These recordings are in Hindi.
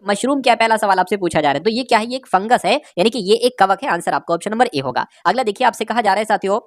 मशरूम क्या है, पहला सवाल आपसे पूछा जा रहा है। तो ये क्या है, ये एक फंगस है, यानी कि ये एक कवक है। आंसर आपका ऑप्शन नंबर ए होगा। अगला देखिए, आपसे कहा जा रहा है साथियों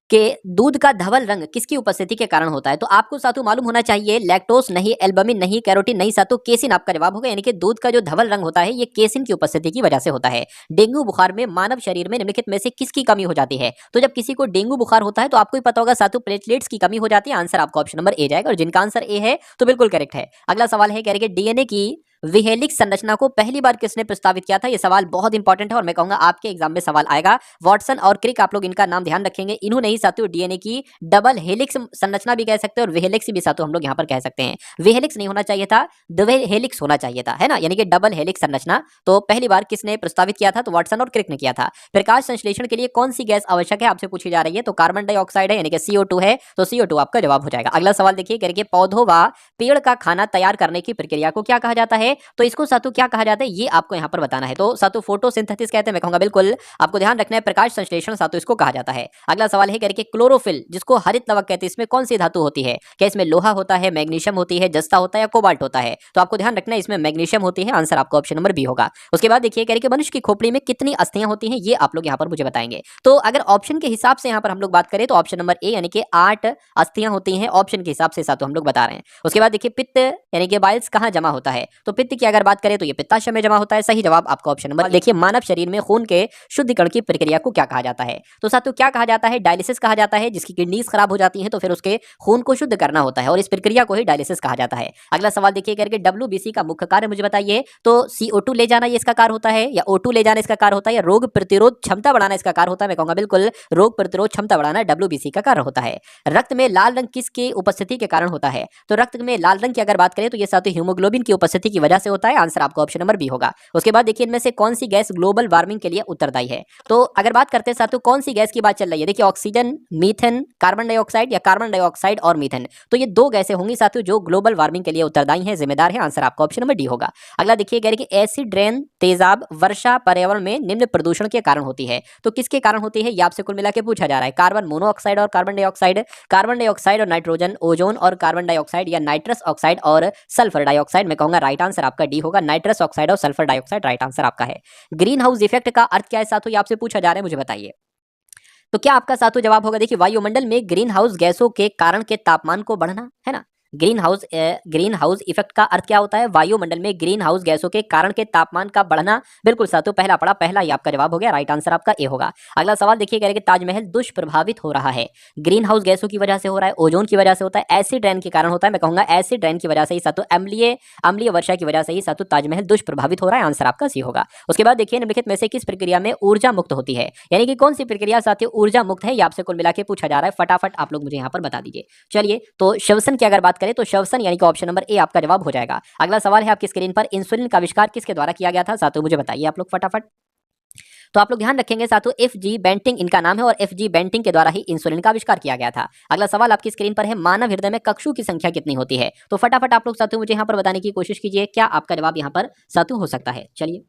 कि दूध का धवल रंग किसकी उपस्थिति के कारण होता है। तो आपको साथियों मालूम होना चाहिए, लैक्टोज नहीं, एल्बुमिन नहीं, कैरोटीन नहीं साथियों, केसिन आपका जवाब होगा। यानी कि दूध का जो धवल रंग होता है ये केसिन की उपस्थिति की वजह से होता है। डेंगू बुखार में मानव शरीर में निम्नलिखित में से किसकी कमी हो जाती है। तो जब किसी को डेंगू बुखार होता है तो आपको ही पता होगा साथियों, प्लेटलेट्स की कमी हो जाती है। आंसर आपका ऑप्शन नंबर ए जाएगा, और जिनका आंसर ए है तो बिल्कुल करेक्ट है। अगला सवाल है, कह रहे डीएनए की विहेलिक्स संरचना को पहली बार किसने प्रस्तावित किया था। यह सवाल बहुत इंपॉर्टेंट है और मैं कहूंगा आपके एग्जाम में सवाल आएगा। वॉटसन और क्रिक, आप लोग इनका नाम ध्यान रखेंगे। इन्होंने ही साथियों डीएनए की डबल हेलिक्स संरचना भी कह सकते हैं और विहेलिक्स भी साथियों हम लोग यहाँ पर कह सकते हैं। विहेलिक्स नहीं होना चाहिए था, डबल हेलिक्स होना चाहिए था, है ना, यानी कि डबल हेलिक्स संरचना तो पहली बार किसने प्रस्तावित किया था, तो वॉटसन और क्रिक ने किया था। प्रकाश संश्लेषण के लिए कौन सी गैस आवश्यक है, आपसे पूछी जा रही है। तो कार्बन डाइऑक्साइड है, यानी कि CO2 है, तो CO2 आपका जवाब हो जाएगा। अगला सवाल देखिए, करके पौधों व पेड़ का खाना तैयार करने की प्रक्रिया को क्या कहा जाता है। तो इसको साथियों क्या कहा जाता है, ये आपको यहाँ पर बताना है। तो साथियों फोटोसिंथेसिस कहते हैं, मैं कहूंगा बिल्कुल आपको ध्यान रखना है, प्रकाश संश्लेषण साथियों इसको कहा जाता है। अगला सवाल है, करके क्लोरोफिल जिसको हरित लवक कहते हैं, इसमें कौन सी धातु होती है। क्या इसमें लोहा होता है, मैग्नीशियम होती है, जस्ता होता है या कोबाल्ट होता है। तो आपको ध्यान रखना है इसमें मैग्नीशियम होती है। आंसर आपका ऑप्शन नंबर बी होगा। उसके बाद देखिए, करके मनुष्य की खोपड़ी में कितनी अस्थियां होती हैं, ये आप लोग यहाँ पर मुझे बताएंगे। तो अगर ऑप्शन के हिसाब से यहाँ पर हम लोग बात करें तो ऑप्शन नंबर ए यानी कि 8 अस्थियां होती हैं, ऑप्शन के हिसाब से साथियों हम लोग बता रहे हैं। उसके बाद देखिए, पित्त यानी कि बाइल्स कहाँ जमा होता है। तो पित्त की अगर बात करें तो ये पित्ताशय में जमा होता है। सही जवाब आपका ऑप्शन नंबर। देखिए, मानव शरीर में खून के शुद्धिकरण की प्रक्रिया को क्या कहा जाता है। तो साथियों क्या कहा जाता है, डायलिसिस कहा जाता है। जिसकी किडनीज खराब हो जाती हैं तो फिर उसके खून को शुद्ध करना होता है और इस प्रक्रिया को ही डायलिसिस कहा जाता है। अगला सवाल देखिए, करके WBC का मुख्य कार्य मुझे बताइए। तो CO2 ले जाना ये इसका कार्य होता है, या O2 ले जाना इसका कार्य होता है, या रोग प्रतिरोध क्षमता बढ़ाना इसका कार्य होता है। मैं कहूंगा बिल्कुल रोग प्रतिरोध क्षमता बढ़ाना WBC का कार्य होता है। रक्त में लाल रंग किसकी उपस्थिति के कारण होता है। तो रक्त में लाल रंग की अगर बात करें तो ये साथियों हीमोग्लोबिन की उपस्थिति की वजह से होता है। आंसर आपका ऑप्शन नंबर बी होगा। उसके बाद देखिए, इनमें से कौन सी गैस ग्लोबल वार्मिंग के लिए उत्तरदायी है। तो अगर बात करते हैं साथियों कौन सी गैस की बात चल रही है, देखिए ऑक्सीजन, मीथेन, कार्बन डाइऑक्साइड या कार्बन डाइऑक्साइड और मीथेन। तो ये दो गैसें होंगी साथियों जो ग्लोबल वार्मिंग के लिए उत्तरदायी हैं, जिम्मेदार है। आंसर आपका ऑप्शन नंबर डी होगा। अगला देखिए, कह रहे कि एसिड रेन, तेजाब वर्षा पर्यावरण में निम्न प्रदूषण के कारण होती है। तो किसके कारण होती है, ये आपसे कुल मिला के पूछा जा रहा है। कार्बन मोनोऑक्साइड और कार्बन डाइऑक्साइड, कार्बन डाइऑक्साइड और नाइट्रोजन, ओजोन और कार्बन डाइऑक्साइड, या नाइट्रस ऑक्साइड और सल्फर डाइऑक्साइड। मैं कहूंगा राइट आंसर आपका डी होगा, नाइट्रस ऑक्साइड और सल्फर डाइऑक्साइड राइट आंसर आपका है। ग्रीन हाउस इफेक्ट का अर्थ क्या है साथियों, ये आपसे पूछा जा रहा है, मुझे बताइए। तो क्या आपका साथियों जवाब होगा, देखिए वायुमंडल में ग्रीन हाउस गैसों के कारण के तापमान को बढ़ना, है ना। ग्रीन हाउस इफेक्ट का अर्थ क्या होता है, वायुमंडल में ग्रीन हाउस गैसों के कारण के तापमान का बढ़ना। बिल्कुल साथियों पहला पड़ा, पहला ही आपका जवाब हो गया, राइट आंसर आपका ए होगा। अगला सवाल देखिए, कह रहे कि ताजमहल दुष्प्रभावित हो रहा है, ग्रीन हाउस गैसों की वजह से हो रहा है, ओजोन की वजह से होता है, एसिड रेन के कारण होता है। मैं कहूंगा एसिड रेन की वजह से ही साथियों, अम्लीय वर्षा की वजह से ही साथियों ताजमहल दुष्प्रभावित हो रहा है। आंसर आपका सी होगा। उसके बाद देखिए, निम्नलिखित में से किस प्रक्रिया में ऊर्जा मुक्त होती है, यानी कि कौन सी प्रक्रिया साथियों ऊर्जा मुक्त है, ये आपसे कुल मिला के पूछा जा रहा है। फटाफट आप लोग मुझे यहाँ पर बता दीजिए। चलिए, तो श्वसन की अगर बात करें तो श्वसन यानी कि ऑप्शन नंबर ए आपका जवाब हो जाएगा। अगला सवाल है आपकी स्क्रीन पर, इंसुलिन का आविष्कार किसके द्वारा किया गया था साथियों, मुझे बताइए आप लोग फटाफट। तो आप लोग ध्यान रखेंगे साथियों, FG बेंटिंग इनका नाम है और FG बेंटिंग के द्वारा ही इंसुलिन का आविष्कार किया गया था। अगला सवाल आपकी स्क्रीन पर है, मानव हृदय में कक्षों की संख्या कितनी होती है। तो फटाफट आप लोग साथियों मुझे यहाँ पर बताने की कोशिश कीजिए, क्या आपका जवाब यहाँ पर साथियों हो सकता है। चलिए,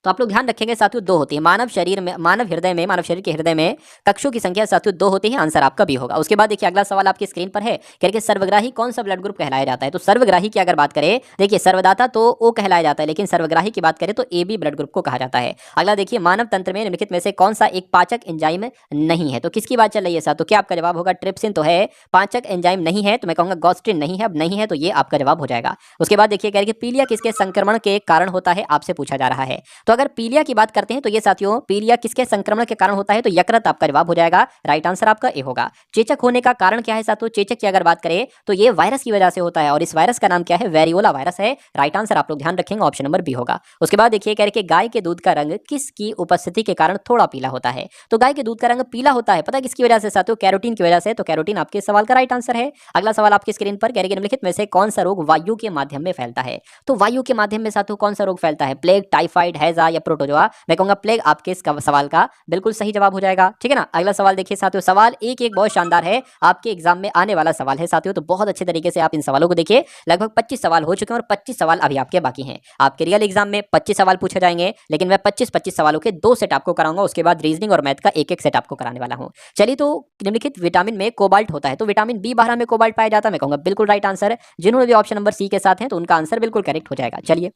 तो आप लोग ध्यान रखेंगे साथियों, दो होती है। मानव शरीर के हृदय में कक्षों की संख्या साथियों दो होती है। आंसर आपका भी होगा। उसके बाद देखिए, अगला सवाल आपकी स्क्रीन पर है, कह के सर्वग्राही कौन सा ब्लड ग्रुप कहलाया जाता है। तो सर्वग्राही की अगर बात करें, देखिए सर्वदाता तो ओ कहलाया जाता है, लेकिन सर्वग्राही की बात करें तो AB ब्लड ग्रुप को कहा जाता है। अगला देखिए, मानव तंत्र में निम्नलिखित में से कौन सा एक पाचक एंजाइम नहीं है। तो किसकी बात चल रही है साथियों, क्या आपका जवाब होगा, ट्रिप्सिन तो है, पाचक एंजाइम नहीं है, तो मैं कहूंगा गॉस्ट्रिन नहीं है। अब नहीं है तो ये आपका जवाब हो जाएगा। उसके बाद देखिए, कह रहे पीलिया किसके संक्रमण के कारण होता है, आपसे पूछा जा रहा है। तो अगर पीलिया की बात करते हैं तो ये साथियों, पीलिया किसके संक्रमण के कारण होता है, तो यकृत आपका जवाब हो जाएगा, राइट आंसर आपका ए होगा। चेचक होने का कारण क्या है साथियों, चेचक की अगर बात करें तो ये वायरस की वजह से होता है और इस वायरस का नाम क्या है, वेरियोला वायरस है। राइट आंसर आप लोग ध्यान रखेंगे, ऑप्शन नंबर बी होगा। उसके बाद देखिए, कह रहे कि गाय के दूध का रंग किसकी उपस्थिति के कारण थोड़ा पीला होता है। तो गाय के दूध का रंग पीला होता है, पता है किसकी वजह से साथियों, कैरोटीन की वजह से। तो कैरोटीन आपके सवाल का राइट आंसर है। अगला सवाल आपकी स्क्रीन पर, कह रहे निम्नलिखित में से कौन सा रोग वायु के माध्यम में फैलता है। तो वायु के माध्यम में साथियों कौन सा रोग फैलता है, प्लेग, टाइफाइड, हैजा प्रोटोजोआ या प्रोटोजोआ, मैं कहूंगा प्लेग आपके इस सवाल का बिल्कुल सही जवाब हो जाएगा। ठीक है ना। अगला सवाल देखिए साथियों, सवाल एक एक बहुत शानदार है, आपके एग्जाम में आने वाला सवाल है साथियों, तो बहुत अच्छे तरीके से आप इन सवालों को देखिए। लगभग 25 सवाल हो चुके हैं और 25 सवाल अभी आपके बाकी हैं। आपके रियल एग्जाम में 25 सवाल पूछे जाएंगे, लेकिन मैं 25 सवालों के 2 सेट आपको कराऊंगा, उसके बाद रीजनिंग और मैथ का एक एक सेट आपको कराने वाला हूं। चलिए, तो निम्नलिखित विटामिन में कोबाल्ट होता है, तो विटामिन B12 में कोबाल्ट पाया जाता है, मैं कहूंगा बिल्कुल राइट आंसर। जिन्होंने भी ऑप्शन नंबर सी के साथ हैं तो उनका आंसर बिल्कुल करेक्ट हो जाएगा। चलिए,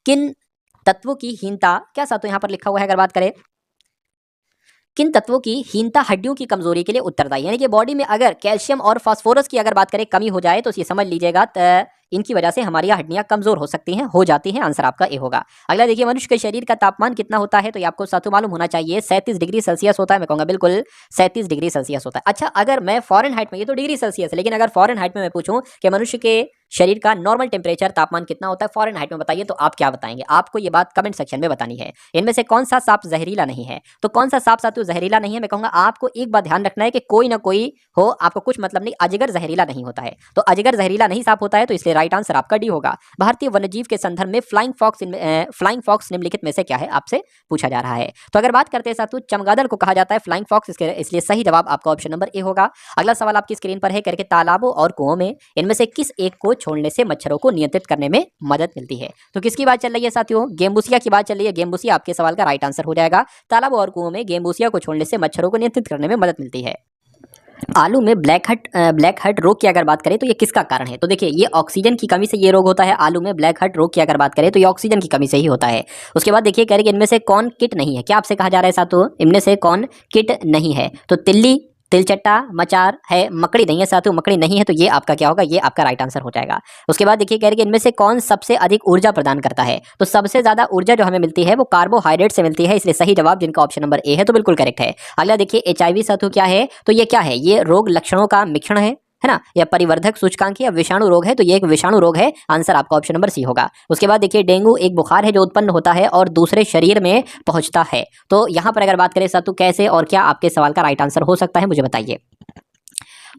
किन तत्वों की हीनता, क्या साथियों यहां पर लिखा हुआ है, अगर बात करें किन तत्वों की हीनता हड्डियों की कमजोरी के लिए उत्तरदायी, यानी कि बॉडी में अगर कैल्शियम और फास्फोरस की अगर बात करें कमी हो जाए तो ये समझ लीजिएगा इनकी वजह से हमारी हड्डियां कमजोर हो सकती हैं, हो जाती हैं। आंसर आपका ए होगा। अगला देखिए, मनुष्य के शरीर का तापमान कितना होता है, तो ये आपको साथियों मालूम होना चाहिए, 37 डिग्री सेल्सियस होता है। मैं कहूंगा बिल्कुल 37 डिग्री सेल्सियस होता है। अच्छा, अगर मैं फॉरेन हाइट में, ये तो डिग्री सेल्सियस है, लेकिन अगर फॉरेन हाइट में मैं पूछूं कि मनुष्य के शरीर का नॉर्मल टेम्परेचर तापमान कितना होता है फॉरेन हाइट में, बताइए, तो आप क्या बताएंगे? आपको ये बात कमेंट सेक्शन में बतानी है। इनमें से कौन सा सांप जहरीला नहीं है? तो कौन सा सांप साथियों जहरीला नहीं है? मैं कहूंगा आपको एक बात ध्यान रखना है कि कोई ना कोई हो, आपको कुछ मतलब नहीं, अजगर जहरीला नहीं होता है। तो अजगर जहरीला नहीं सांप होता है, तो इसलिए राइट आंसर आपका डी होगा। भारतीय वन्यजीव के संदर्भ में फ्लाइंग फॉक्स निम्नलिखित में से क्या है, आपसे पूछा जा रहा है। तो अगर बात करते हैं साथियों, चमगादड़ को कहा जाता है फ्लाइंग फॉक्स, इसलिए सही जवाब आपका ऑप्शन नंबर ए होगा। अगला सवाल आपकी स्क्रीन पर है, करके तालाबों और कुओं में इनमें से किस एक को छोड़ने से मच्छरों को नियंत्रित करने में मदद मिलती है? तो किसकी बात चल रही है साथियों? गेमबुसिया की बात चल रही है। गेमबुसिया आपके सवाल का राइट आंसर हो जाएगा। तालाबों और कुओं में गेमबुसिया को छोड़ने से मच्छरों को नियंत्रित करने में मदद मिलती है। आलू में ब्लैक हट रोग की अगर बात करें तो ये किसका कारण है? तो देखिए, ये ऑक्सीजन की कमी से ये रोग होता है। आलू में ब्लैक हट रोग की अगर बात करें तो ये ऑक्सीजन की कमी से ही होता है। उसके बाद देखिए, कह रहे कि इनमें से कौन किट नहीं है? क्या आपसे कहा जा रहा है साथियों, इनमें से कौन किट नहीं है? तो तिल्ली, तिलचट्टा, मचार है, मकड़ी नहीं है साथियों, मकड़ी नहीं है, तो ये आपका क्या होगा? ये आपका राइट आंसर हो जाएगा। उसके बाद देखिए, कह रहे कि इनमें से कौन सबसे अधिक ऊर्जा प्रदान करता है? तो सबसे ज्यादा ऊर्जा जो हमें मिलती है वो कार्बोहाइड्रेट से मिलती है, इसलिए सही जवाब जिनका ऑप्शन नंबर ए है तो बिल्कुल करेक्ट है। अगला देखिए, HIV साथियों क्या है? तो ये क्या है? ये रोग लक्षणों का मिश्रण है ना, या परिवर्धक सूचकांक या विषाणु रोग है? तो ये एक विषाणु रोग है। आंसर आपका ऑप्शन नंबर सी होगा। उसके बाद देखिए, डेंगू एक बुखार है जो उत्पन्न होता है और दूसरे शरीर में पहुंचता है। तो यहां पर अगर बात करें साथियों, कैसे और क्या आपके सवाल का राइट आंसर हो सकता है, मुझे बताइए।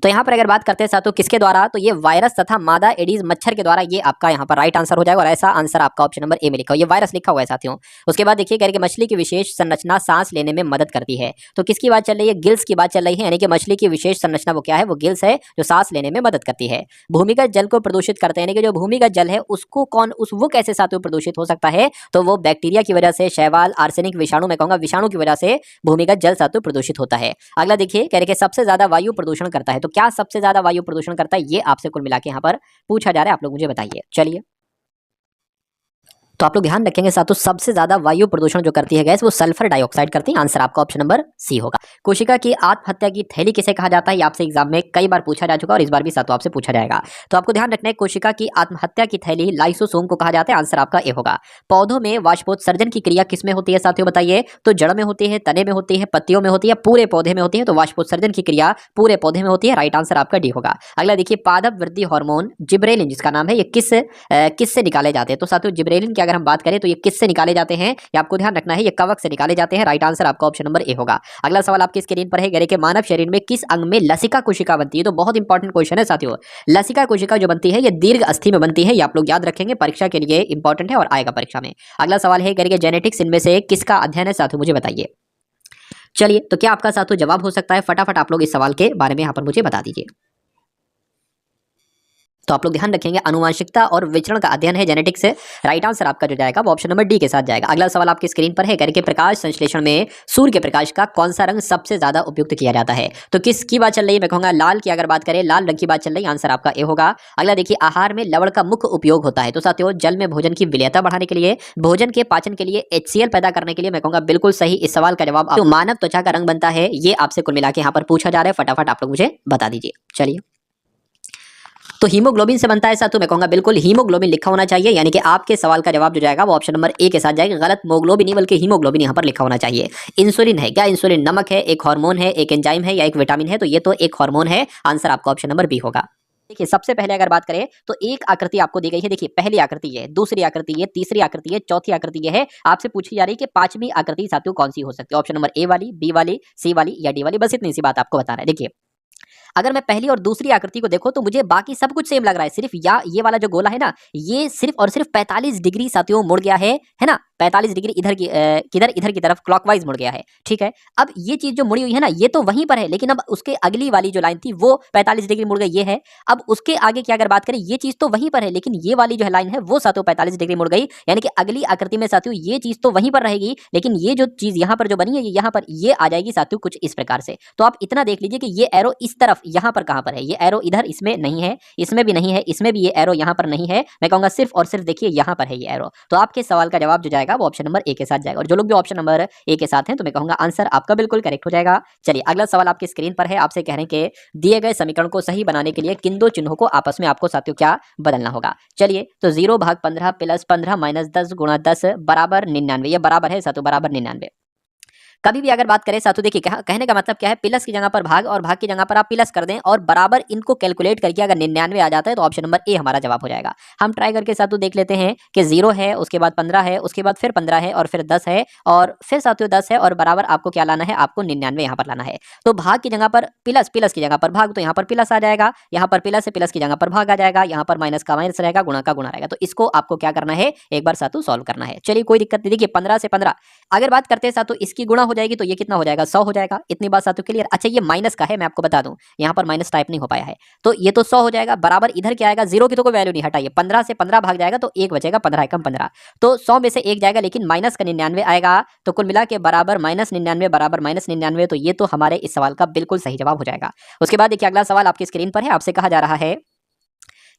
तो यहाँ पर अगर बात करते हैं साथियों किसके द्वारा, तो ये वायरस तथा मादा एडीज मच्छर के द्वारा, ये आपका यहाँ पर राइट आंसर हो जाएगा। और ऐसा आंसर आपका ऑप्शन नंबर ए में लिखा हुआ, ये वायरस लिखा हुआ है साथियों। उसके बाद देखिए, कह रहे कि मछली की विशेष संरचना सांस लेने में मदद करती है। तो किसकी बात चल रही है? गिल्स की बात चल रही है, यानी कि मछली की विशेष संरचना वो क्या है? वो गिल्स है, जो सांस लेने में मदद करती है। भूमिगत जल को प्रदूषित करते हैं, यानी कि जो भूमिगत जल है उसको वो कैसे साथियों प्रदूषित हो सकता है? तो वो बैक्टीरिया की वजह से, शैवाल, आर्सेनिक, विषाणु, मैं कहूंगा विषाणु की वजह से भूमिगत जल साथियों प्रदूषित होता है। अगला देखिए, कह रहे कि सबसे ज्यादा वायु प्रदूषण करता है, तो क्या सबसे ज्यादा वायु प्रदूषण करता है? ये आपसे कुल मिला के यहाँ पर पूछा जा रहा है, आप लोग मुझे बताइए। चलिए, तो आप लोग ध्यान रखेंगे साथियों, सबसे ज्यादा वायु प्रदूषण जो करती है गैस, वो सल्फर डाइऑक्साइड करती है। आंसर आपका ऑप्शन नंबर सी होगा। कोशिका की आत्महत्या की थैली किसे कहा जाता है? ये आपसे एग्जाम में कई बार पूछा जा चुका है और इस बार भी साथियों आपसे पूछा जाएगा। तो आपको ध्यान रखना है, कोशिका की आत्महत्या की थैली लाइसोसोम को कहा जाता है। आंसर आपका ए होगा। पौधों में वाष्पोत्सर्जन की क्रिया किसमें होती है साथियों, बताइए? तो जड़ में होती है, तने में होती है, पत्तियों में होती है, पूरे पौधे में होती है? तो वाष्पोत्सर्जन की क्रिया पूरे पौधे में होती है। राइट आंसर आपका डी होगा। अगला देखिए, पादप वृद्धि हार्मोन जिब्रेलिन जिसका नाम है, ये किससे निकाले जाते हैं? तो साथियों, जिब्रेलिन की अगर हम बात करें तो ये किससे निकाले जाते हैं, ये आपको ध्यान रखना है, ये कवक से निकाले जाते हैं। राइट आंसर आपका ऑप्शन नंबर ए होगा। अगला सवाल आपकी स्क्रीन पर है, कह रहे कि मानव शरीर में किस अंग में लसिका कोशिका बनती है? तो बहुत इंपॉर्टेंट क्वेश्चन है साथियों। लसिका कोशिका जो बनती है ये दीर्घ अस्थि में बनती है, ये आप लोग याद रखेंगे, परीक्षा के लिए इंपॉर्टेंट है और आएगा परीक्षा में। अगला सवाल है, कह रहे कि जेनेटिक्स इनमें से किसका अध्ययन है साथियों, मुझे बताइए। चलिए, तो क्या आपका साथियों जवाब हो सकता है? फटाफट आप लोग इस सवाल के बारे में यहाँ पर मुझे बता दीजिए। तो आप लोग ध्यान रखेंगे, आनुवांशिकता और विचरण का अध्ययन है जेनेटिक्स से। राइट आंसर आपका जो जाएगा वो ऑप्शन नंबर डी के साथ जाएगा। अगला सवाल आपकी स्क्रीन पर है, करके प्रकाश संश्लेषण में सूर्य के प्रकाश का कौन सा रंग सबसे ज्यादा उपयुक्त किया जाता है? तो किसकी बात चल रही है? मैं कहूंगा लाल की अगर बात करें, लाल रंग की बात चल रही है। आंसर आपका ए होगा। अगला देखिए, आहार में लवण का मुख्य उपयोग होता है। तो साथियों, जल में भोजन की विलेयता बढ़ाने के लिए, भोजन के पाचन के लिए, HCl पैदा करने के लिए। मैं कहूंगा बिल्कुल सही इस सवाल का जवाब। तो मानव त्वचा का रंग बनता है, ये आपसे कुल मिला के यहाँ पर पूछा जा रहा है, फटाफट आप लोग मुझे बता दीजिए। चलिए, तो हीमोग्लोबिन से बनता है साथियों, मैं कहूंगा बिल्कुल हीमोग्लोबिन लिखा होना चाहिए, यानी कि आपके सवाल का जवाब जो जाएगा वो ऑप्शन नंबर ए के साथ जाएगा। गलत मोग्लोबिन नहीं बल्कि हीमोग्लोबिन यहाँ पर लिखा होना चाहिए। इंसुलिन है क्या? इंसुलिन नमक है, एक हार्मोन है, एक एंजाइम है या एक विटामिन है? तो ये तो एक हार्मोन है। आंसर आपका ऑप्शन नंबर बी होगा। देखिए, सबसे पहले अगर बात करें तो एक आकृति आपको दी गई है। देखिए, पहली आकृति है, दूसरी आकृति है, तीसरी आकृति है, चौथी आकृति ये है। आपसे पूछी जा रही है कि पांचवी आकृति साथियों कौन सी हो सकती है? ऑप्शन नंबर ए वाली, बी वाली, सी वाली या डी वाली? बस इतनी सी बात आपको बता रहा है। देखिए, अगर मैं पहली और दूसरी आकृति को देखो तो मुझे बाकी सब कुछ सेम लग रहा है, सिर्फ ये वाला जो गोला है ना, ये सिर्फ और सिर्फ 45 डिग्री साथियों मुड़ गया है ना, 45 डिग्री इधर की इधर की तरफ क्लॉकवाइज मुड़ गया है। ठीक है, अब ये चीज जो मुड़ी हुई है ना, ये तो वहीं पर है, लेकिन अब उसके अगली वाली जो लाइन थी वो 45 डिग्री मुड़ गई, ये है। अब उसके आगे की अगर बात करें, ये चीज तो वहीं पर है, लेकिन ये वाली जो है लाइन है वो साथियों 45 डिग्री मुड़ गई, यानी कि अगली आकृति में साथियों ये चीज तो वहीं पर रहेगी, लेकिन ये जो चीज यहाँ पर जो बनी है, यहाँ पर ये आ जाएगी साथियों कुछ इस प्रकार से। तो आप इतना देख लीजिए कि ये एरो इस तरफ यहाँ पर कहां पर है, ये एरो इधर इसमें नहीं है, इसमें भी नहीं है, इसमें भी ये एरो यहाँ पर नहीं है, मैं कहूंगा सिर्फ और सिर्फ देखिए यहाँ पर है ये एरो। तो आपके सवाल का जवाब जो जाएगा वो ऑप्शन नंबर ए के साथ जाएगा, और जो लोग भी ऑप्शन नंबर ए के साथ हैं तो मैं कहूंगा आंसर आपका बिल्कुल करेक्ट हो जाएगा। चलिए अगला सवाल आपकी स्क्रीन पर है, आपसे कह रहे हैं कि दिए गए समीकरण को सही बनाने के लिए किन दो चिन्हों को आपस में आपको साथियों क्या बदलना होगा। चलिए, तो 0/15 + 15 - 10 × 10 बराबर 99, ये बराबर है साथियों, बराबर 99। कभी भी अगर बात करें साथियों, देखिए कहने का मतलब क्या है, प्लस की जगह पर भाग और भाग की जगह पर आप प्लस कर दें और बराबर इनको कैलकुलेट करके अगर 99 आ जाता है तो ऑप्शन नंबर ए हमारा जवाब हो जाएगा। हम ट्राई करके साथियों देख लेते हैं कि 0 है, उसके बाद 15 है, उसके बाद फिर 15 है और फिर 10 है और फिर साथियों 10 है और बराबर आपको क्या लाना है, आपको 99 यहाँ पर लाना है। तो भाग की जगह पर प्लस, प्लस की जगह पर भाग, तो यहाँ पर प्लस आ जाएगा, यहाँ पर प्लस है, प्लस की जगह पर भाग आ जाएगा, यहाँ पर माइनस का माइनस रहेगा, गुणा का गुणा रहेगा। तो इसको आपको क्या करना है, एक बार साथियों सॉल्व करना है। चलिए कोई दिक्कत नहीं, देखिए 15 से 15 अगर बात करते हैं साथियों, इसकी गुणा हो जाएगी तो ये कितना हो जाएगा, 100 हो जाएगा। इतनी बात साथियों क्लियर। अच्छा ये माइनस का है, मैं आपको बता दूं, यहाँ पर माइनस टाइप नहीं हो पाया है, तो ये तो 100 हो जाएगा, बराबर इधर क्या आएगा, 0 की तो कोई वैल्यू नहीं, हटाइए, 15 से 15 भाग जाएगा तो 1 बचेगा, 15 एकम 15, तो 100 में से 1 जाएगा, लेकिन माइनस का 99 आएगा, तो कुल मिला के बराबर -99 बराबर -99, तो ये तो हमारे इस सवाल का बिल्कुल सही जवाब हो जाएगा। उसके बाद देखिए अगला सवाल आपकी स्क्रीन पर है, आपसे कहा जा रहा है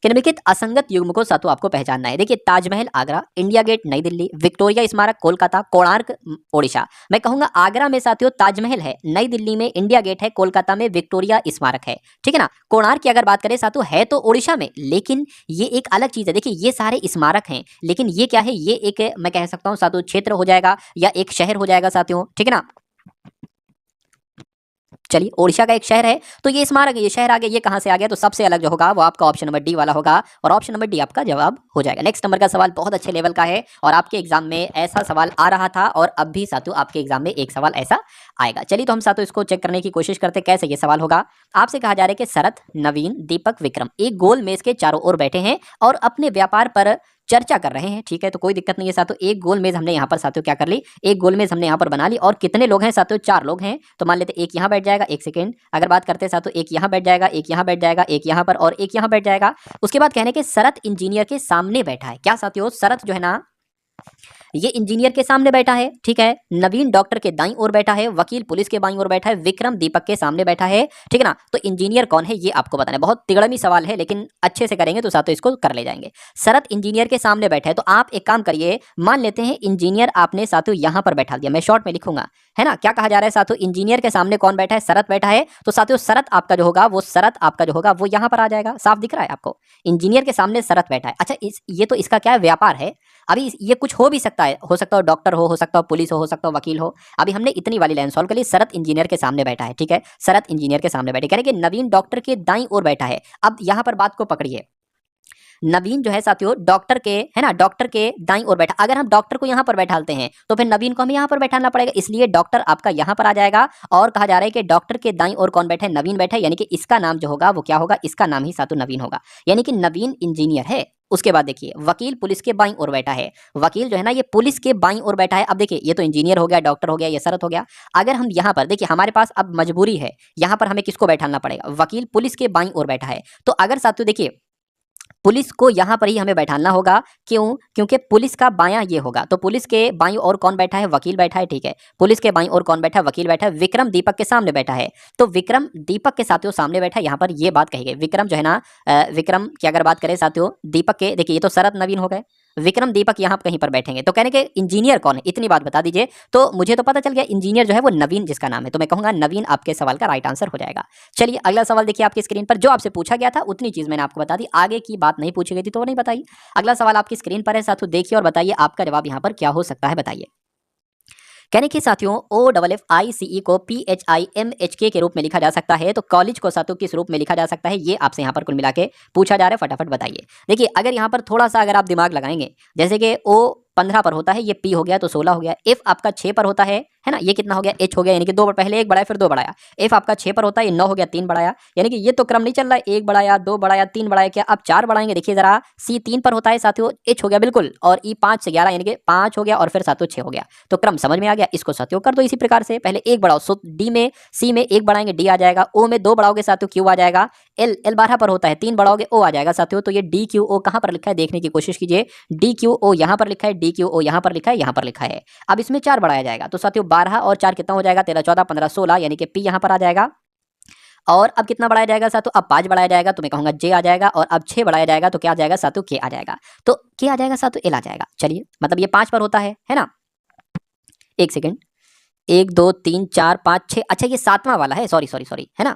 कि निम्नलिखित असंगत युग्म को साथियों आपको पहचानना है। देखिए ताजमहल आगरा, इंडिया गेट नई दिल्ली, विक्टोरिया स्मारक कोलकाता, कोणार्क ओडिशा। मैं कहूंगा आगरा में साथियों ताजमहल है, नई दिल्ली में इंडिया गेट है, कोलकाता में विक्टोरिया स्मारक है, ठीक है ना। कोणार्क की अगर बात करें साथियों, है तो ओडिशा में, लेकिन ये एक अलग चीज है। देखिए ये सारे स्मारक हैं, लेकिन ये क्या है, ये एक मैं कह सकता हूँ साथियों क्षेत्र हो जाएगा या एक शहर हो जाएगा साथियों, ठीक है ना। चलिए ओडिशा का एक शहर है, तो ये स्मारक है, ये शहर आ गया, ये कहां से आ गया, तो सबसे अलग जो होगा वो आपका ऑप्शन नंबर डी वाला होगा, और ऑप्शन नंबर डी आपका जवाब हो जाएगा। नेक्स्ट नंबर का सवाल बहुत अच्छे लेवल का है, और आपके एग्जाम में ऐसा सवाल आ रहा था और अब भी साथियों आपके एग्जाम में एक सवाल ऐसा आएगा। चलिए तो हम साथियों इसको चेक करने की कोशिश करते हैं कैसे ये सवाल होगा। आपसे कहा जा रहा है कि शरत, नवीन, दीपक, विक्रम एक गोल मेज के चारों ओर बैठे हैं और अपने व्यापार पर चर्चा कर रहे हैं, ठीक है, तो कोई दिक्कत नहीं है साथियों। एक गोल मेज हमने यहाँ पर साथियों क्या कर ली, एक गोल मेज हमने यहाँ पर बना ली, और कितने लोग हैं साथियों, 4 लोग हैं। तो मान लेते एक यहाँ बैठ जाएगा, एक सेकेंड अगर बात करते हैं साथियों, एक यहाँ बैठ जाएगा, एक यहाँ बैठ जाएगा, एक यहाँ पर और एक यहाँ बैठ जाएगा। उसके बाद कहने के शरत इंजीनियर के सामने बैठा है, क्या साथियों, शरत जो है ना ये इंजीनियर के सामने बैठा है, ठीक है। नवीन डॉक्टर के दाईं ओर बैठा है, वकील पुलिस के बाईं ओर बैठा है, विक्रम दीपक के सामने बैठा है, ठीक है ना। तो इंजीनियर कौन है ये आपको बताना है, बहुत तिगड़मी सवाल है, लेकिन अच्छे से करेंगे तो साथियों इसको कर ले जाएंगे। शरत इंजीनियर के सामने बैठा है, तो आप एक काम करिए, मान लेते हैं इंजीनियर आपने साथियों यहां पर बैठा दिया, मैं शॉर्ट में लिखूंगा, है ना। क्या कहा जा रहा है साथियों, इंजीनियर के सामने कौन बैठा है, शरत बैठा है, तो साथियों शरत आपका जो होगा वो शरत आपका जो होगा वो यहां पर आ जाएगा, साफ दिख रहा है आपको, इंजीनियर के सामने शरत बैठा है। अच्छा ये तो इसका क्या है, व्यापार है। अभी ये कुछ हो भी सकता है, हो सकता हो डॉक्टर हो सकता हो पुलिस हो सकता हो वकील हो। अभी हमने इतनी वाली लाइन सॉल्व कर ली, शरत इंजीनियर के सामने बैठा है, ठीक है, शरत इंजीनियर के सामने बैठे, कह रहे कि नवीन डॉक्टर के दाईं ओर बैठा है। अब यहां पर बात को पकड़िए, नवीन जो है साथियों डॉक्टर के, है ना, डॉक्टर के दाईं ओर बैठा, अगर हम डॉक्टर को यहां पर बैठाते हैं तो फिर नवीन को हमें यहां पर बैठाना पड़ेगा, इसलिए डॉक्टर आपका यहां पर आ जाएगा। और कहा जा रहा है कि डॉक्टर के दाईं ओर कौन बैठे, नवीन बैठे, यानी कि इसका नाम जो होगा वो क्या होगा, इसका नाम ही साथियों नवीन होगा, यानी कि नवीन इंजीनियर है। उसके बाद देखिए वकील पुलिस के बाईं ओर बैठा है, वकील जो है ना ये पुलिस के बाईं ओर बैठा है। अब देखिए ये तो इंजीनियर हो गया, डॉक्टर हो गया, ये शरत हो गया। अगर हम यहाँ पर देखिए हमारे पास अब मजबूरी है, यहाँ पर हमें किसको बैठाना पड़ेगा, वकील पुलिस के बाईं ओर बैठा है। तो अगर साथियों देखिए पुलिस को यहां पर ही हमें बैठाना होगा, क्यों, क्योंकि पुलिस का बायां ये होगा, तो पुलिस के बाईं ओर कौन बैठा है, वकील बैठा है, ठीक है, पुलिस के बाईं ओर कौन बैठा है, वकील बैठा है। विक्रम दीपक के सामने बैठा है, तो विक्रम दीपक के साथियों सामने बैठा है, यहाँ पर ये बात कही गई, विक्रम जो है ना विक्रम की अगर बात करें साथियों दीपक के, देखिए ये तो शरत नवीन हो गए, विक्रम दीपक यहाँ कहीं पर बैठेंगे, तो कहने के इंजीनियर कौन है, इतनी बात बता दीजिए। तो मुझे तो पता चल गया इंजीनियर जो है वो नवीन जिसका नाम है, तो मैं कहूंगा नवीन आपके सवाल का राइट आंसर हो जाएगा। चलिए अगला सवाल देखिए आपकी स्क्रीन पर, जो आपसे पूछा गया था उतनी चीज मैंने आपको बता दी, आगे की बात नहीं पूछी गई थी तो वो नहीं बताई। अगला सवाल आपकी स्क्रीन पर है साथियों, देखिए और बताइए आपका जवाब यहाँ पर क्या हो सकता है, बताइए। कहने की साथियों OFFICE को PHIMHK के रूप में लिखा जा सकता है, तो कॉलेज को साथियों किस रूप में लिखा जा सकता है, ये आपसे यहाँ पर कुल मिला के पूछा जा रहा है, फटाफट बताइए। देखिए अगर यहाँ पर थोड़ा सा अगर आप दिमाग लगाएंगे, जैसे कि 15 पर होता है, ये P हो गया तो 16 हो गया। F आपका 6 पर होता है ना, ये कितना हो गया, H हो गया, यानी कि 2 पहले 1 बढ़ाया फिर 2 बढ़ाया। F आपका 6 पर होता है, ये 9 हो गया, 3 बढ़ाया, यानी कि ये तो क्रम नहीं चल रहा है, 1 बढ़ाया 2 बढ़ाया 3 बढ़ाया, क्या अब 4 बढ़ाएंगे, देखिए जरा, C 3 पर होता है साथियों, H हो गया बिल्कुल, और E 5 से 11 यानी कि 5 हो गया और फिर साथियों 6 हो गया। तो क्रम समझ में आ गया, इसको साथियों कर दो इसी प्रकार से, पहले 1 बढ़ाओ, सो D में C में 1 बढ़ाएंगे D आ जाएगा, O में 2 बढ़ाओगे साथियों Q आ जाएगा, L 12 पर होता है, 3 बढ़ाओगे O आ जाएगा साथियों। तो ये DQO कहाँ पर लिखा है देखने की कोशिश कीजिए, DQO यहाँ पर लिखा है, DQO यहाँ पर लिखा है, यहाँ पर लिखा है। अब इसमें 4 बढ़ाया जाएगा, तो साथियों 12 और 4 कितना हो जाएगा, 13 14 15 16, यानी कि P यहाँ पर आ जाएगा। और अब कितना बढ़ाया जाएगा साथियों, अब 5 बढ़ाया जाएगा तो मैं कहूँगा J आ जाएगा, और अब 6 बढ़ाया जाएगा तो क्या आ जाएगा साथियों, K आ जाएगा। तो K आ जाएगा साथियों, L आ जाएगा। चलिए, मतलब ये 5 पर होता है ना, एक सेकेंड, 1 2 3 4 5 6, अच्छा ये 7वां वाला है, सॉरी सॉरी सॉरी, है ना।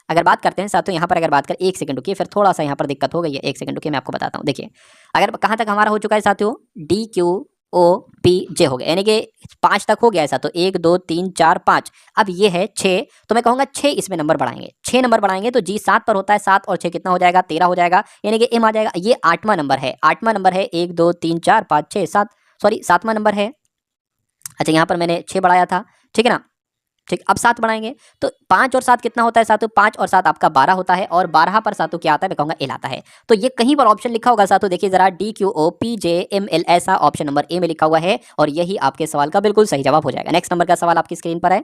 अगर बात करते हैं साथियों यहाँ पर, अगर बात करें, एक सेकंड रुकिए, फिर थोड़ा सा यहाँ पर दिक्कत हो गई है, एक सेकंड रुकिए मैं आपको बताता हूँ। देखिए, अगर कहाँ तक हमारा हो चुका है साथियों, DQOPJ हो गया, यानी कि 5 तक हो गया ऐसा, तो 1 2 3 4 5, अब ये है 6, तो मैं कहूँगा 6 इसमें नंबर बढ़ाएंगे, 6 नंबर बढ़ाएंगे तो G 7 पर होता है, 7 और 6 कितना हो जाएगा, 13 हो जाएगा, यानी कि M आ जाएगा। ये 8वां नंबर है, 8वां नंबर है, 1 2 3 4 5 6 7, सॉरी 7वां नंबर है। अच्छा यहाँ पर मैंने 6 बढ़ाया था, ठीक है ना, ठीक, अब 7 बढ़ाएंगे तो 5 और 7 कितना होता है साथियों, 5 और 7 आपका 12 होता है, और 12 पर साथियों क्या आता है, मैं कहूँगा L आता है। तो ये कहीं पर ऑप्शन लिखा होगा साथियों, देखिए जरा, DQOPJML, ऐसा ऑप्शन नंबर ए में लिखा हुआ है, और यही आपके सवाल का बिल्कुल सही जवाब हो जाएगा। नेक्स्ट नंबर का सवाल आपकी स्क्रीन पर है।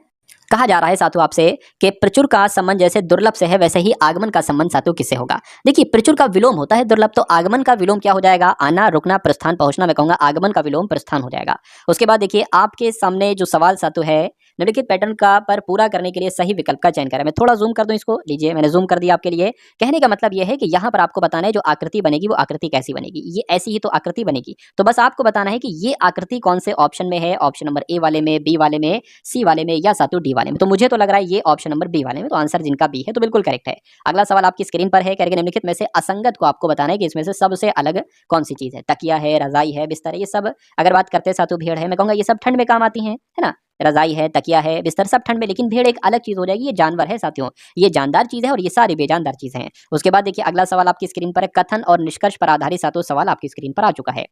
कहा जा रहा है साथियों आपसे कि प्रचुर का संबंध जैसे दुर्लभ से है, वैसे ही आगमन का संबंध साथियों किससे होगा। देखिए, प्रचुर का विलोम होता है दुर्लभ, तो आगमन का विलोम क्या हो जाएगा, आना रुकना प्रस्थान पहुंचना, मैं कहूँगा आगमन का विलोम प्रस्थान हो जाएगा। उसके बाद देखिए, आपके सामने जो सवाल साथियों है, निम्नलिखित पैटर्न का पर पूरा करने के लिए सही विकल्प का चयन करें। मैं थोड़ा जूम कर दूं इसको, लीजिए मैंने जूम कर दिया आपके लिए। कहने का मतलब यह है कि यहाँ पर आपको बताना है जो आकृति बनेगी वो आकृति कैसी बनेगी, ये ऐसी ही तो आकृति बनेगी, तो बस आपको बताना है कि ये आकृति कौन से ऑप्शन में है, ऑप्शन नंबर ए वाले में, बी वाले में, सी वाले में, या साथियों डी वाले में। तो मुझे तो लग रहा है ये ऑप्शन नंबर बी वाले में, तो आंसर जिनका बी है तो बिल्कुल करेक्ट है। अगला सवाल आपकी स्क्रीन पर है, कह रहे निम्नलिखित में से असंगत को आपको बताना है कि इसमें से सबसे अलग कौन सी चीज है। तकिया है, रजाई है, बिस्तर है, ये सब अगर बात करते हैं साथियों, भेड़ है, मैं कहूँगा ये सब ठंड में काम आती है ना, रजाई है, तकिया है, बिस्तर, सब ठंड में, लेकिन भेड़ एक अलग चीज हो जाएगी, ये जानवर है साथियों, ये जानदार चीज है, और ये सारी बेजानदार चीजें हैं। उसके बाद देखिए, अगला सवाल आपकी स्क्रीन पर है, कथन और निष्कर्ष पर आधारित साथियों सवाल आपकी स्क्रीन पर आ चुका है।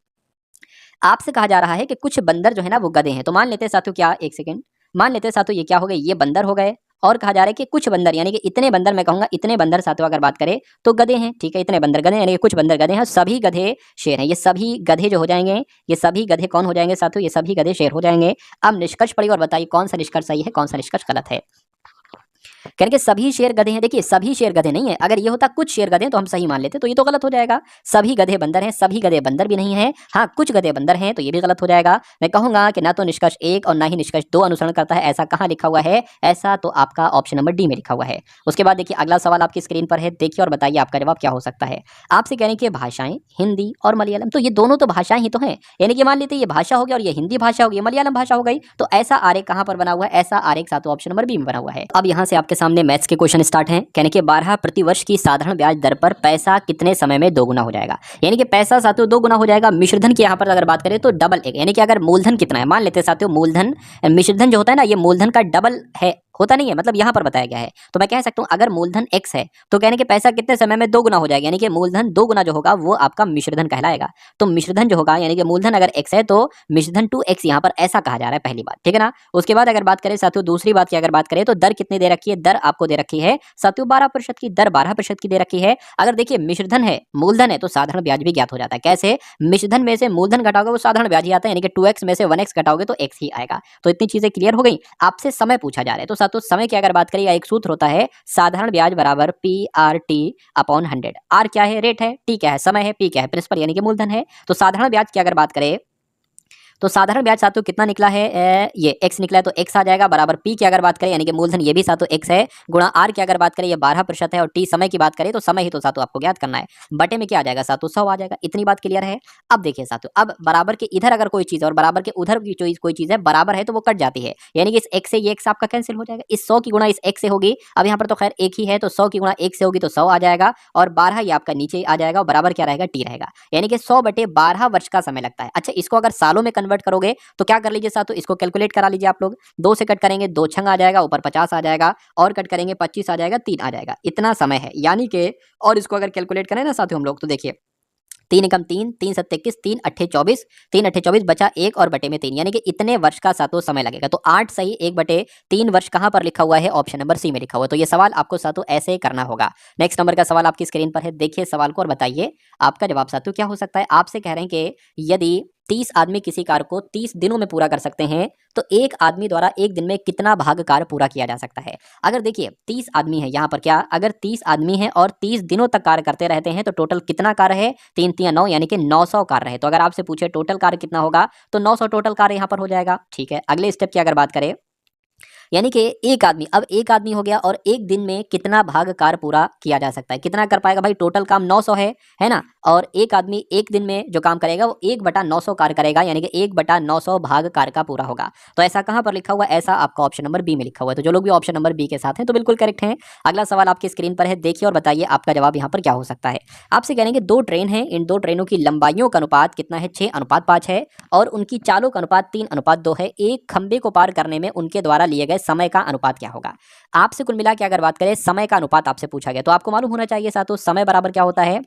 आपसे कहा जा रहा है कि कुछ बंदर जो है ना वो गधे हैं, तो मान लेते हैं साथियों, क्या, एक सेकंड, मान लेते हैं साथियों ये क्या हो गए, ये बंदर हो गए, और कहा जा रहा है कि कुछ बंदर, यानी कि इतने बंदर, मैं कहूंगा इतने बंदर साथियों अगर बात करें तो गधे हैं, ठीक है, इतने बंदर गधे, यानी कि कुछ बंदर गधे हैं, सभी गधे शेर हैं। ये सभी गधे जो हो जाएंगे, ये सभी गधे कौन हो जाएंगे साथियों, ये सभी गधे शेर हो जाएंगे। अब निष्कर्ष पढ़िए और बताइए कौन सा निष्कर्ष सही है, कौन सा निष्कर्ष गलत है। कहने के सभी शेर गधे हैं, देखिए सभी शेर गधे नहीं है, अगर ये होता कुछ शेर गधे हैं तो हम सही मान लेते, तो ये तो गलत हो जाएगा। सभी गधे बंदर हैं, सभी गधे बंदर भी नहीं है, हाँ कुछ गधे बंदर हैं, तो ये भी गलत हो जाएगा। मैं कहूंगा कि ना तो निष्कर्ष 1 और ना ही निष्कर्ष 2 अनुसरण करता है, ऐसा कहाँ लिखा हुआ है, ऐसा तो आपका ऑप्शन नंबर डी में लिखा हुआ है। उसके बाद देखिए, अगला सवाल आपकी स्क्रीन पर है, देखिए और बताइए आपका जवाब क्या हो सकता है। आपसे कहने की भाषाएं हिंदी और मलयालम, तो ये दोनों तो भाषाएं ही तो हैं, यानी कि मान लेते ये भाषा हो गया और ये हिंदी भाषा हो गई, मलयालम भाषा हो गई, तो ऐसा आरेख कहाँ पर बना हुआ है, ऐसा आरेख साथियों ऑप्शन नंबर बी में बना हुआ है। अब यहाँ से आपके सामने मैथ्स के क्वेश्चन स्टार्ट है। कहने के 12 प्रति वर्ष की साधारण ब्याज दर पर पैसा कितने समय में दोगुना हो जाएगा, यानी कि पैसा साथियों दोगुना हो जाएगा। मिश्रधन की यहाँ पर अगर बात करें तो डबल एक, यानी कि अगर मूलधन कितना है, मान लेते हैं साथियों मूलधन, मिश्रधन जो होता है ना, ये मूलधन का डबल है, होता नहीं है, मतलब यहाँ पर बताया गया है, तो मैं कह सकता हूँ अगर मूलधन x है तो कहने के पैसा कितने समय में दोगुना हो जाएगा, यानी कि मूलधन दोगुना जो होगा वो आपका मिश्रधन कहलाएगा। तो मिश्रधन जो होगा, यानी कि मूलधन अगर x है तो मिश्रधन 2x यहाँ पर ऐसा कहा जा रहा है, पहली बात, ठीक है ना। उसके बाद अगर बात करें साथियों दूसरी बात की अगर बात करें तो दर कितनी दे रखी है, दर आपको दे रखी है साथियों 12% की, दर 12% की दे रखी है। अगर देखिए मिश्रधन है, मूलधन है, तो साधारण ब्याज भी ज्ञात हो जाता है। कैसे, मिश्रधन में से मूलधन घटाओगे वो साधारण ब्याज ही आता है, यानी कि 2x में से 1x घटाओगे तो x ही आएगा। तो इतनी चीजें क्लियर हो गई। आपसे समय पूछा जा रहा है, तो साथियों समय की अगर बात करिए, एक सूत्र होता है साधारण ब्याज बराबर PRT अपॉन 100। R क्या है, रेट है, T क्या है, समय है, P क्या है, प्रिंसिपल यानी कि मूलधन है। तो साधारण ब्याज की अगर बात करें तो साधारण ब्याज साथियों कितना निकला है, ये x निकला है, तो x आ जाएगा बराबर p की अगर बात करें, यानी कि मूलधन ये भी साथियों x है, गुणा r की अगर बात करें ये 12% है, और t समय की बात करें तो समय ही तो साथियों आपको ज्ञात करना है, बटे में क्या आ जाएगा साथियों 100 आ जाएगा। इतनी बात क्लियर है। अब देखिए साथियों, अब बराबर के इधर अगर कोई चीज और बराबर के उधर की कोई चीज है बराबर है तो वो कट जाती है, यानी कि इस x से ये x आपका कैंसिल हो जाएगा, इस 100 की गुणा इस x से होगी। अब यहाँ पर तो खैर एक ही है, तो 100 की गुणा 1 से होगी तो 100 आ जाएगा, और 12 ये आपका नीचे आ जाएगा, और बराबर क्या रहेगा, t रहेगा, यानी कि 100/12 वर्ष का समय लगता है। अच्छा, इसको अगर सालों में कन्वर्ट करोगे तो क्या कर लीजिए साथियों, इसको कैलकुलेट करा लीजिए आप लोग, 2 से कट करेंगे 2 छंग आ जाएगा, ऊपर 50 आ जाएगा, और कट करेंगे 25 आ जाएगा, 3 आ जाएगा, इतना समय है, यानी कि और इसको अगर कैलकुलेट करें ना साथियों हम लोग तो देखिए 3 एकम 3, 3 सत्ते 21, 3 अट्ठे 24, 3 अट्ठे 24 बचा 1 और बटे में 3, यानी कि इतने वर्ष का सातों समय लगेगा। तो 8 सही 1/3 वर्ष कहाँ पर लिखा हुआ है? ऑप्शन नंबर सी में लिखा हुआ है। तो ये सवाल आपको सातों ऐसे ही करना होगा। नेक्स्ट नंबर का सवाल आपकी स्क्रीन पर है, देखिए सवाल को और बताइए आपका जवाब साथियों क्या हो सकता है। आपसे कह रहे हैं कि यदि 30 आदमी किसी कार्य को 30 दिनों में पूरा कर सकते हैं तो एक आदमी द्वारा एक दिन में कितना भाग कार्य पूरा किया जा सकता है। अगर देखिए 30 आदमी है यहाँ पर, क्या अगर 30 आदमी है और 30 दिनों तक कार्य करते रहते हैं तो टोटल कितना कार्य है? 3 3 9 यानी कि 900 कार्य है। तो अगर आपसे पूछे टोटल कार्य कितना होगा तो 900 टोटल कार्य यहाँ पर हो जाएगा। ठीक है, अगले स्टेप की अगर बात करें, यानी कि एक आदमी, अब एक आदमी हो गया और एक दिन में कितना भाग कार्य पूरा किया जा सकता है, कितना कर पाएगा भाई? टोटल काम 900 है ना, और एक आदमी एक दिन में जो काम करेगा वो 1/900 कार्य करेगा, यानी कि 1/900 भाग कार्य का पूरा होगा। तो ऐसा कहां पर लिखा हुआ है? ऐसा आपका ऑप्शन नंबर बी में लिखा हुआ है। तो जो लोग भी ऑप्शन नंबर बी के साथ हैं तो बिल्कुल करेक्ट हैं। अगला सवाल आपकी स्क्रीन पर है, देखिए और बताइए आपका जवाब यहाँ पर क्या हो सकता है। आपसे कह रहे हैं कि 2 ट्रेन है, इन 2 ट्रेनों की लंबाइयों का अनुपात कितना है? 6:5 है, और उनकी चालों का अनुपात 3:2 है। एक खंबे को पार करने में उनके द्वारा लिए गए समय का अनुपात क्या होगा? आपसे कुल मिला के अगर बात करें समय का अनुपात आपसे पूछा गया, तो आपको मालूम होना चाहिए साथियों समय बराबर क्या होता है?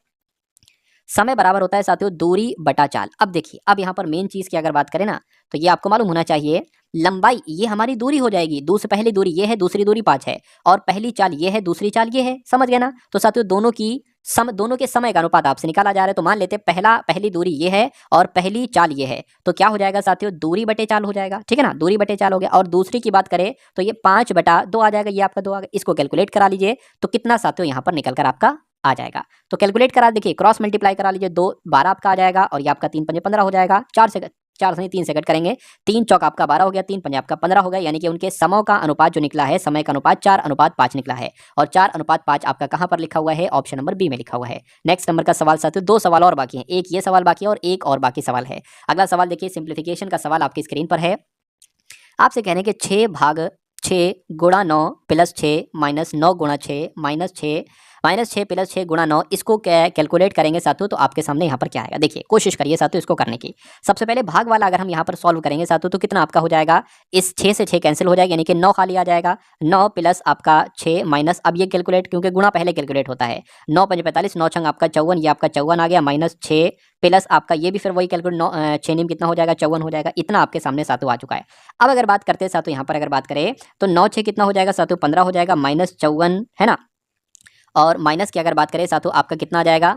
समय बराबर होता है साथियों दूरी बटा चाल। अब देखिए, अब यहाँ पर मेन चीज की अगर बात करें ना, तो ये आपको मालूम होना चाहिए, लंबाई ये हमारी दूरी हो जाएगी, दूसरी पहली दूरी ये है, दूसरी दूरी 5 है, और पहली चाल ये है, दूसरी चाल ये है, समझ गए ना। तो साथियों दोनों के समय का अनुपात आपसे निकाला जा रहा है। तो मान लेते हैं पहली दूरी ये है और पहली चाल ये है, तो क्या हो जाएगा साथियों? दूरी बटे चाल हो जाएगा। ठीक है ना, दूरी बटे चाल हो गया। और दूसरी की बात करें तो ये 5/2 आ जाएगा, ये आपका 2 आ गया। इसको कैलकुलेट करा लीजिए तो कितना साथियों यहाँ पर निकल कर आपका आ जाएगा। तो कैलकुलेट करा, देखिए क्रॉस मल्टीप्लाई करा लीजिए, 2 12 आपका आ जाएगा, और ये आपका 3 पंजे 15 हो जाएगा। 4 से 3 सेकंड करेंगे, 3 चौक आपका 12 हो गया, 3 पंजे आपका 15 हो गया, यानी कि उनके समयों का अनुपात जो निकला है, समय का अनुपात 4:5 निकला है। और 4:5 आपका कहां पर लिखा हुआ है? ऑप्शन नंबर बी में लिखा हुआ है। नेक्स्ट नंबर का सवाल साथियों, 2 सवाल और बाकी हैं, एक ये सवाल बाकी है और एक और बाकी सवाल है। अगला सवाल देखिए, सिंप्लीफिकेशन का सवाल आपकी स्क्रीन पर है। आपसे कह रहे हैं कि 6 गुणा 9 प्लस 6 माइनस 9 गुणा 6 माइनस 6 प्लस 6 गुणा 9, इसको कैलकुलेट करेंगे साथियों तो आपके सामने यहाँ पर क्या आएगा? देखिए कोशिश करिए साथियों इसको करने की। सबसे पहले भाग वाला अगर हम यहाँ पर सॉल्व करेंगे साथियों तो कितना आपका हो जाएगा? इस 6 से 6 कैंसिल हो जाएगा, यानी कि 9 खाली आ जाएगा। 9 प्लस आपका 6 माइनस, अब ये कैलकुलेट क्योंकि गुणा पहले कैलकुलेट होता है, 9 पंजे 45, 9 छंग आपका 54, ये आपका 54 आ गया, माइनस 6 प्लस आपका ये भी फिर वही कैलकुलेट 6 नीम कितना हो जाएगा? 54 हो जाएगा। इतना आपके सामने साथियों आ चुका है। अब अगर बात करते हैं साथियों यहाँ पर अगर बात करें तो 9 6 कितना हो जाएगा साथियों? 15 हो जाएगा, माइनस 54 है ना, और माइनस की अगर बात करें साथियों आपका कितना आ जाएगा?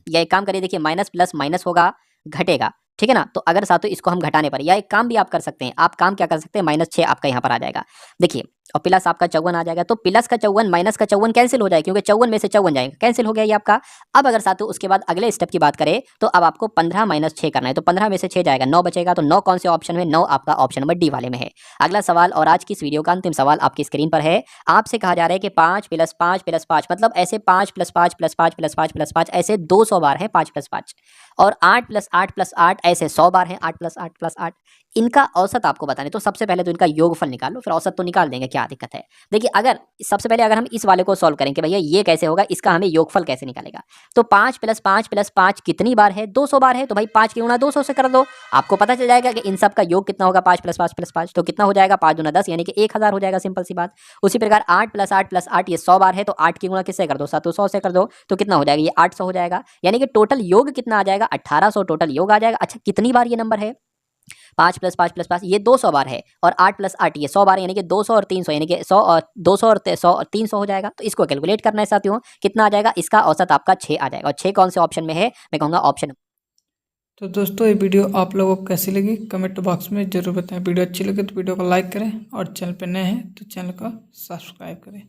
या एक काम करिए, देखिए माइनस प्लस माइनस होगा, घटेगा। ठीक है ना, तो अगर साथियों इसको हम घटाने पर, या एक काम भी आप कर सकते हैं, आप काम क्या कर सकते हैं? -6 आपका यहाँ पर आ जाएगा, देखिए, और प्लस आपका 54 आ जाएगा। तो प्लस का 54 माइनस का 54 कैंसिल हो जाएगा, क्योंकि 54 में से 54 जाएगा, कैंसिल हो गया ये आपका। अब अगर साथियों उसके बाद अगले स्टेप की बात करें तो अब आपको 15 माइनस 6 करना है, तो 15 में से 6 जाएगा, 9 बचेगा। तो 9 कौन से ऑप्शन में? 9 आपका ऑप्शन नंबर डी वाले में है। अगला सवाल और आज की इस वीडियो का अंतिम सवाल आपकी स्क्रीन पर है। आपसे कहा जा रहा है कि 5 + 5 + 5, मतलब ऐसे 5 + 5 + 5 + 5 + 5 ऐसे 200 बार है 5 + 5, और 8 + 8 + 8 ऐसे 100 बार है 8 + 8 + 8। इनका औसत आपको बताने, तो सबसे पहले तो इनका योगफल निकाल लो, फिर औसत तो निकाल देंगे, क्या दिक्कत है। देखिए अगर सबसे पहले अगर हम इस वाले को सॉल्व करें कि भैया ये कैसे होगा, इसका हमें योगफल कैसे निकालेगा, तो 5 + 5 + 5 कितनी बार है? 200 बार है, तो भाई 5 की गुणा 200 से कर दो, आपको पता चल जाएगा कि इन सब का योग कितना होगा। 5 + 5 + 5 तो कितना हो जाएगा? 5 दूना 10, यानी कि 1000 हो जाएगा, सिंपल सी बात। उसी प्रकार 8 + 8 + 8 ये 100 बार है, तो 8 की गुणा किससे कर दो? 100 से कर दो, तो कितना हो जाएगा? ये 800 हो जाएगा, यानी कि टोटल योग कितना आ जाएगा? 1800 टोटल योग आ जाएगा। अच्छा कितनी बार ये नंबर है? 5 + 5 + 5 ये 200 बार है, और 8 + 8 ये 100 बार है, यानी कि 200 और 300, यानी कि 100 और 200 और 100 और 300 हो जाएगा। तो इसको कैलकुलेट करना है साथियों, कितना आ जाएगा? इसका औसत आपका 6 आ जाएगा, और 6 कौन से ऑप्शन में है? मैं कहूँगा ऑप्शन। तो दोस्तों ये वीडियो आप लोगों को कैसी लगी कमेंट बॉक्स में ज़रूर बताएं। वीडियो अच्छी लगे तो वीडियो को लाइक करें, और चैनल पर नए हैं तो चैनल को सब्सक्राइब करें।